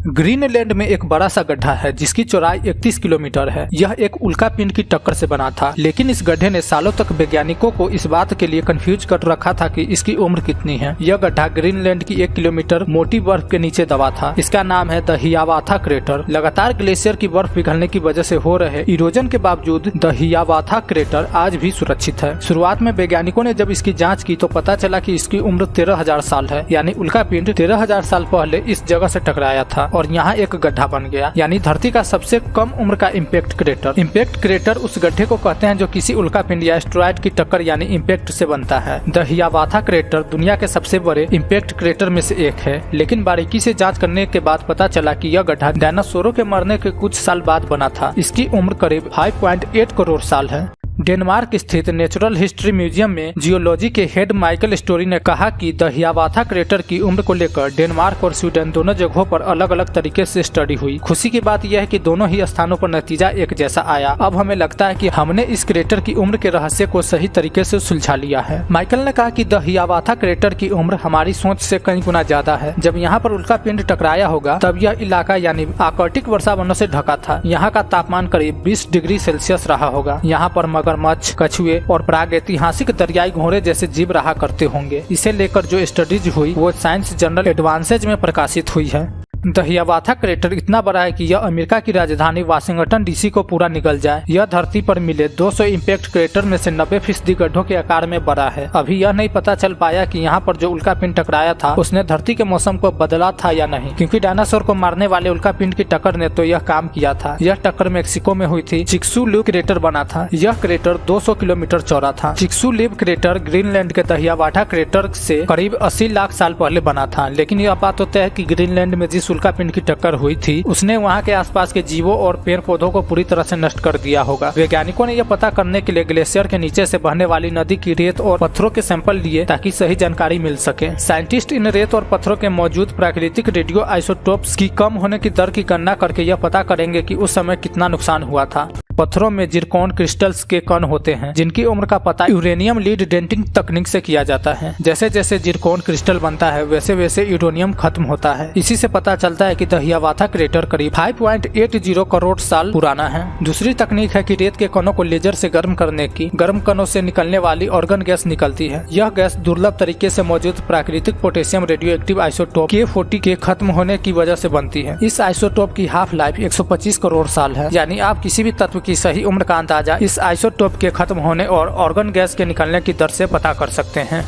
Greenland में एक बड़ा सा गड्ढा है जिसकी चौड़ाई 31 किलोमीटर है। यह एक उल्कापिंड की टक्कर से बना था, लेकिन इस गड्ढे ने सालों तक वैज्ञानिकों को इस बात के लिए कंफ्यूज कर रखा था कि इसकी उम्र कितनी है। यह गड्ढा ग्रीनलैंड की 1 किलोमीटर मोटी बर्फ के नीचे दबा था। इसका नाम है द हियावाथा क्रेटर। लगातार ग्लेशियर की बर्फ पिघलने की वजह से हो रहे इरोजन के बावजूद द हियावाथा क्रेटर आज भी सुरक्षित है। शुरुआत में वैज्ञानिकों ने जब इसकी जाँच की तो पता चला कि इसकी उम्र 13,000 साल है, यानी उल्कापिंड 13,000 साल पहले इस जगह से टकराया था और यहाँ एक गड्ढा बन गया, यानी धरती का सबसे कम उम्र का इम्पैक्ट क्रेटर। इम्पैक्ट क्रेटर उस गड्ढे को कहते हैं जो किसी उल्कापिंड या एस्टेरॉयड की टक्कर यानी इम्पैक्ट से बनता है। द हियावाथा क्रेटर दुनिया के सबसे बड़े इम्पैक्ट क्रेटर में से एक है, लेकिन बारीकी से जांच करने के बाद पता चला कि यह गड्ढा डायनासोरों के मरने के कुछ साल बाद बना था। इसकी उम्र करीब 5.8 करोड़ साल है। डेनमार्क स्थित नेचुरल हिस्ट्री म्यूजियम में जियोलॉजी के हेड माइकल स्टोरी ने कहा कि द हियावाथा क्रेटर की उम्र को लेकर डेनमार्क और स्वीडन दोनों जगहों पर अलग अलग तरीके से स्टडी हुई। खुशी की बात यह है कि दोनों ही स्थानों पर नतीजा एक जैसा आया। अब हमें लगता है कि हमने इस क्रेटर की उम्र के रहस्य को सही तरीके से सुलझा लिया है। माइकल ने कहा कि द हियावाथा क्रेटर की उम्र हमारी सोच से कई गुना ज्यादा है। जब यहाँ पर उल्कापिंड टकराया होगा तब यह इलाका यानी आर्कटिक वर्षावनों से ढका था। यहाँ का तापमान करीब 20 डिग्री सेल्सियस रहा होगा। यहाँ पर मगरमच्छ, कछुए और प्राग ऐतिहासिक दरियाई घोड़े जैसे जीव रहा करते होंगे। इसे लेकर जो स्टडीज हुई वो साइंस जर्नल एडवांसेज में प्रकाशित हुई है। द हियावाथा क्रेटर इतना बड़ा है कि यह अमेरिका की राजधानी वाशिंगटन डीसी को पूरा निगल जाए। यह धरती पर मिले 200 इम्पैक्ट क्रेटर में से 90% गड्ढों के आकार में बड़ा है। अभी यह नहीं पता चल पाया कि यहाँ पर जो उल्कापिंड टकराया था उसने धरती के मौसम को बदला था या नहीं, क्योंकि डायनासोर को मारने वाले उल्कापिंड की टक्कर ने तो यह काम किया था। यह टक्कर मेक्सिको में हुई थी। चिक्सुलूप क्रेटर बना था। यह क्रेटर 200 किलोमीटर चौड़ा था। चिक्सुलूप क्रेटर ग्रीनलैंड के द हियावाथा क्रेटर से करीब 80 लाख साल पहले बना था, लेकिन यह बात होता है कि ग्रीनलैंड में जिस उल्कापिंड की टक्कर हुई थी उसने वहां के आसपास के जीवों और पेड़ पौधों को पूरी तरह से नष्ट कर दिया होगा। वैज्ञानिकों ने यह पता करने के लिए ग्लेशियर के नीचे से बहने वाली नदी की रेत और पत्थरों के सैंपल लिए ताकि सही जानकारी मिल सके। साइंटिस्ट इन रेत और पत्थरों के मौजूद प्राकृतिक रेडियो आइसोटोप्स की कम होने की दर की गणना करके यह पता करेंगे कि उस समय कितना नुकसान हुआ था। पत्थरों में जिरकॉन क्रिस्टल्स के कण होते हैं जिनकी उम्र का पता यूरेनियम लीड डेंटिंग तकनीक से किया जाता है। जैसे जैसे जिरकॉन क्रिस्टल बनता है वैसे वैसे यूरेनियम खत्म होता है। इसी से पता चलता है कि द हियावाथा क्रेटर करीब 5.80 करोड़ साल पुराना है। दूसरी तकनीक है कि रेत के कणों को लेजर से गर्म करने की। गर्म कणों से निकलने वाली ऑर्गन गैस निकलती है। यह गैस दुर्लभ तरीके से मौजूद प्राकृतिक potassium radio active isotope K40 के खत्म होने की वजह से बनती है। इस आइसोटोप की हाफ लाइफ 125 करोड़ साल है, यानी आप किसी भी तत्व की सही उम्र का अंदाजा इस आइसोटोप के खत्म होने और ऑर्गन गैस के निकलने की दर से पता कर सकते हैं।